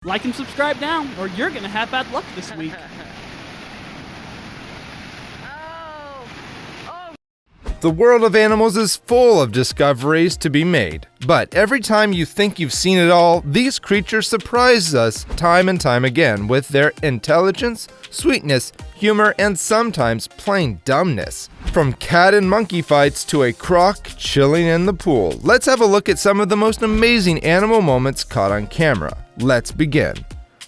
Like and subscribe now, or you're gonna have bad luck this week. The world of animals is full of discoveries to be made, but every time you think you've seen it all, these creatures surprise us time and time again with their intelligence, sweetness, humor, and sometimes plain dumbness. From cat and monkey fights to a croc chilling in the pool, let's have a look at some of the most amazing animal moments caught on camera. Let's begin.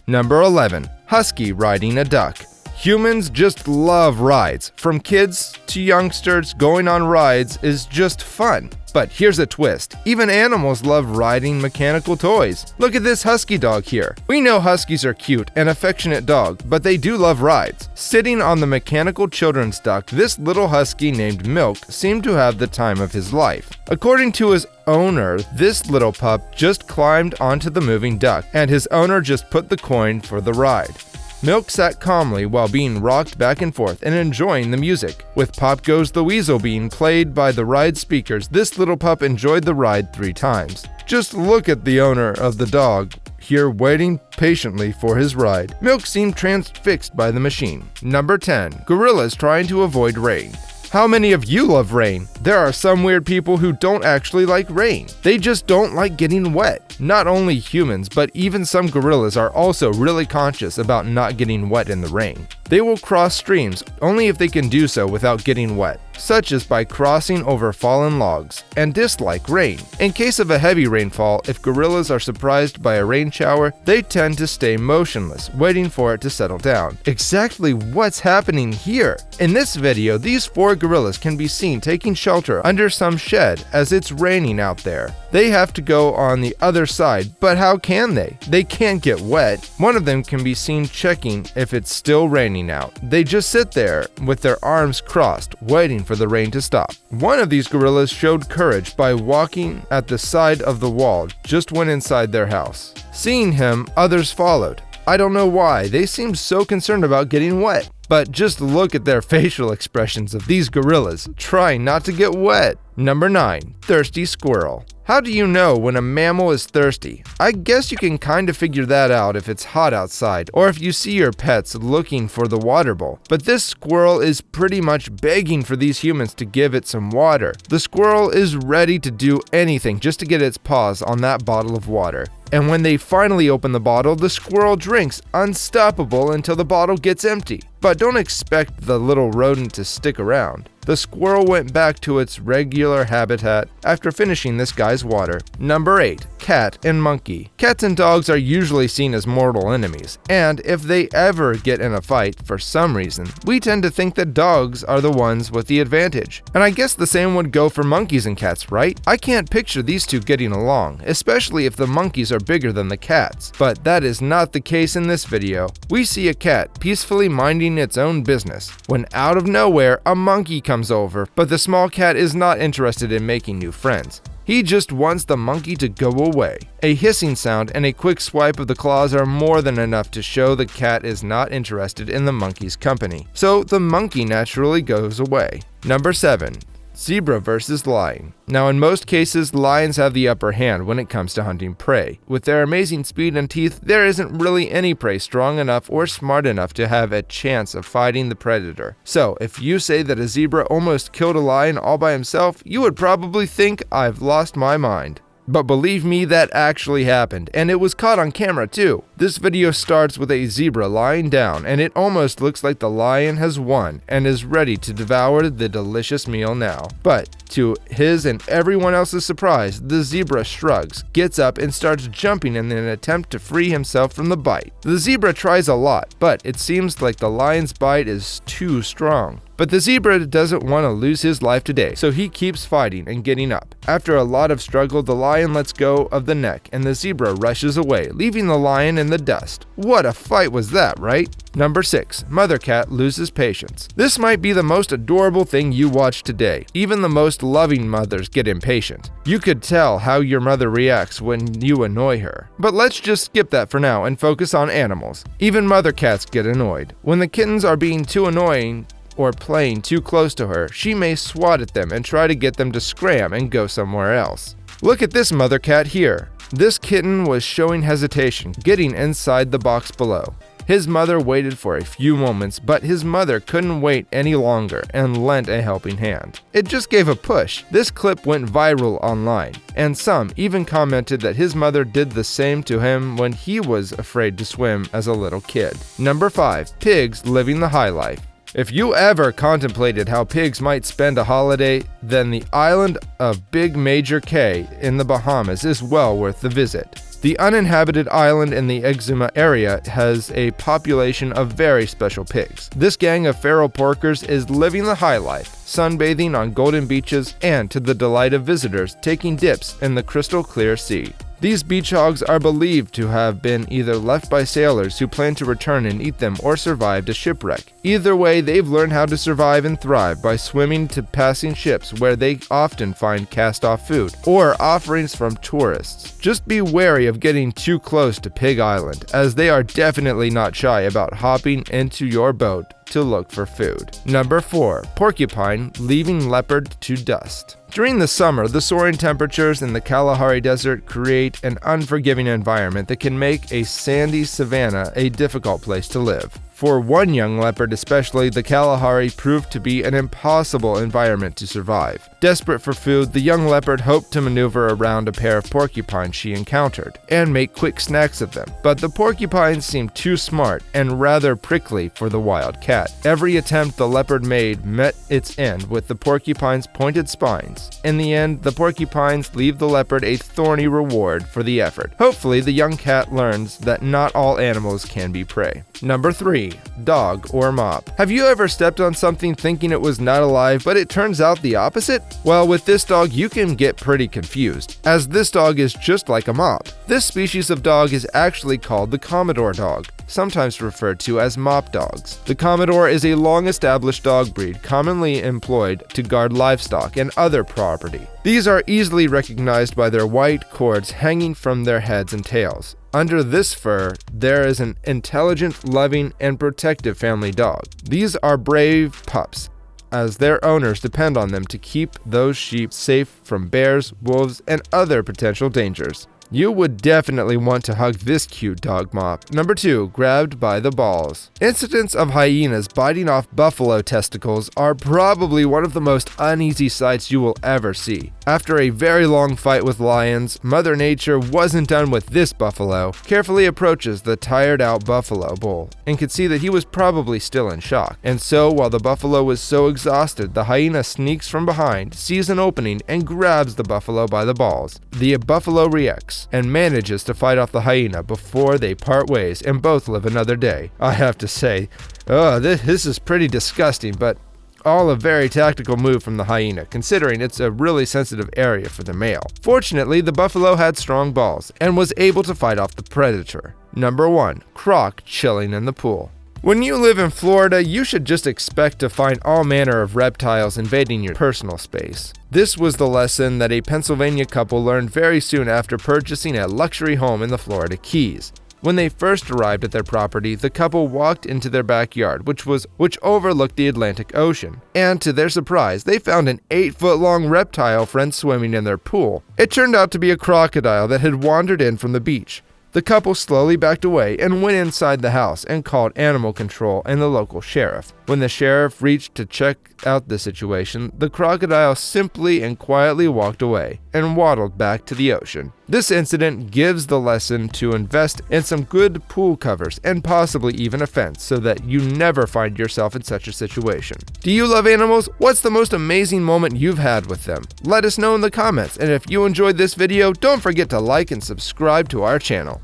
Number 11. Husky riding a duck. Humans just love rides. From kids to youngsters, going on rides is just fun. But here's a twist. Even animals love riding mechanical toys. Look at this husky dog here. We know huskies are cute and affectionate dogs, but they do love rides. Sitting on the mechanical children's duck, this little husky named Milk seemed to have the time of his life. According to his owner, this little pup just climbed onto the moving duck, and his owner just put the coin for the ride. Milk sat calmly while being rocked back and forth and enjoying the music. With Pop Goes the Weasel being played by the ride speakers, this little pup enjoyed the ride 3 times. Just look at the owner of the dog here waiting patiently for his ride. Milk seemed transfixed by the machine. Number 10. Gorillas trying to avoid rain. How many of you love rain? There are some weird people who don't actually like rain. They just don't like getting wet. Not only humans, but even some gorillas are also really conscious about not getting wet in the rain. They will cross streams only if they can do so without getting wet, such as by crossing over fallen logs, and dislike rain. In case of a heavy rainfall, if gorillas are surprised by a rain shower, they tend to stay motionless, waiting for it to settle down. Exactly what's happening here? In this video, these 4 gorillas can be seen taking shelter under some shed as it's raining out there. They have to go on the other side, but how can they? They can't get wet. One of them can be seen checking if it's still raining out. They just sit there with their arms crossed, waiting for the rain to stop. One of these gorillas showed courage by walking at the side of the wall just when inside their house. Seeing him, others followed. I don't know why, they seemed so concerned about getting wet. But just look at their facial expressions of these gorillas trying not to get wet. Number 9. Thirsty squirrel. How do you know when a mammal is thirsty? I guess you can kind of figure that out if it's hot outside or if you see your pets looking for the water bowl. But this squirrel is pretty much begging for these humans to give it some water. The squirrel is ready to do anything just to get its paws on that bottle of water. And when they finally open the bottle, the squirrel drinks unstoppable until the bottle gets empty. But don't expect the little rodent to stick around. The squirrel went back to its regular habitat after finishing this guy's water. Number 8. Cat and monkey. Cats and dogs are usually seen as mortal enemies, and if they ever get in a fight for some reason, we tend to think that dogs are the ones with the advantage. And I guess the same would go for monkeys and cats, right? I can't picture these two getting along, especially if the monkeys are bigger than the cats. But that is not the case in this video. We see a cat peacefully minding its own business, when out of nowhere a monkey comes over, but the small cat is not interested in making new friends. He just wants the monkey to go away. A hissing sound and a quick swipe of the claws are more than enough to show the cat is not interested in the monkey's company. So the monkey naturally goes away. Number 7. Zebra versus lion. Now, in most cases, lions have the upper hand when it comes to hunting prey. With their amazing speed and teeth, there isn't really any prey strong enough or smart enough to have a chance of fighting the predator. So, if you say that a zebra almost killed a lion all by himself, you would probably think I've lost my mind. But believe me, that actually happened, and it was caught on camera too. This video starts with a zebra lying down, and it almost looks like the lion has won and is ready to devour the delicious meal now. But to his and everyone else's surprise, the zebra shrugs, gets up, and starts jumping in an attempt to free himself from the bite. The zebra tries a lot, but it seems like the lion's bite is too strong. But the zebra doesn't want to lose his life today, so he keeps fighting and getting up. After a lot of struggle, the lion lets go of the neck, and the zebra rushes away, leaving the lion in the dust. What a fight was that, right? Number 6. Mother cat loses patience. This might be the most adorable thing you watch today. Even the most loving mothers get impatient. You could tell how your mother reacts when you annoy her. But let's just skip that for now and focus on animals. Even mother cats get annoyed. When the kittens are being too annoying, or playing too close to her, she may swat at them and try to get them to scram and go somewhere else. Look at this mother cat here. This kitten was showing hesitation, getting inside the box below. His mother waited for a few moments, but his mother couldn't wait any longer and lent a helping hand. It just gave a push. This clip went viral online, and some even commented that his mother did the same to him when he was afraid to swim as a little kid. Number 5. Pigs living the high life. If you ever contemplated how pigs might spend a holiday, then the island of Big Major K in the Bahamas is well worth the visit. The uninhabited island in the Exuma area has a population of very special pigs. This gang of feral porkers is living the high life, sunbathing on golden beaches and, to the delight of visitors, taking dips in the crystal clear sea. These beach hogs are believed to have been either left by sailors who plan to return and eat them or survived a shipwreck. Either way, they've learned how to survive and thrive by swimming to passing ships where they often find cast-off food or offerings from tourists. Just be wary of getting too close to Pig Island, as they are definitely not shy about hopping into your boat to look for food. Number 4. Porcupine leaving leopard to dust. During the summer, the soaring temperatures in the Kalahari Desert create an unforgiving environment that can make a sandy savanna a difficult place to live. For one young leopard especially, the Kalahari proved to be an impossible environment to survive. Desperate for food, the young leopard hoped to maneuver around a pair of porcupines she encountered and make quick snacks of them. But the porcupines seemed too smart and rather prickly for the wild cat. Every attempt the leopard made met its end with the porcupine's pointed spines. In the end, the porcupines leave the leopard a thorny reward for the effort. Hopefully, the young cat learns that not all animals can be prey. Number 3. Dog or mop. Have you ever stepped on something thinking it was not alive, but it turns out the opposite? Well, with this dog, you can get pretty confused, as this dog is just like a mop. This species of dog is actually called the Commodore dog, sometimes referred to as mop dogs. The Commodore is a long-established dog breed commonly employed to guard livestock and other property. These are easily recognized by their white cords hanging from their heads and tails. Under this fur, there is an intelligent, loving, and protective family dog. These are brave pups, as their owners depend on them to keep those sheep safe from bears, wolves, and other potential dangers. You would definitely want to hug this cute dog mop. Number 2. Grabbed by the balls. Incidents of hyenas biting off buffalo testicles are probably one of the most uneasy sights you will ever see. After a very long fight with lions, Mother Nature wasn't done with this buffalo, carefully approaches the tired-out buffalo bull, and could see that he was probably still in shock. And so, while the buffalo was so exhausted, the hyena sneaks from behind, sees an opening, and grabs the buffalo by the balls. The buffalo reacts and manages to fight off the hyena before they part ways and both live another day. I have to say, this is pretty disgusting, but all a very tactical move from the hyena, considering it's a really sensitive area for the male. Fortunately, the buffalo had strong balls and was able to fight off the predator. Number 1. Croc chilling in the pool. When you live in Florida, you should just expect to find all manner of reptiles invading your personal space. This was the lesson that a Pennsylvania couple learned very soon after purchasing a luxury home in the Florida Keys. When they first arrived at their property, the couple walked into their backyard, which overlooked the Atlantic Ocean. And to their surprise, they found an 8-foot-long reptile friend swimming in their pool. It turned out to be a crocodile that had wandered in from the beach. The couple slowly backed away and went inside the house and called animal control and the local sheriff. When the sheriff reached to check out the situation, the crocodile simply and quietly walked away and waddled back to the ocean. This incident gives the lesson to invest in some good pool covers and possibly even a fence so that you never find yourself in such a situation. Do you love animals? What's the most amazing moment you've had with them? Let us know in the comments, and if you enjoyed this video, don't forget to like and subscribe to our channel.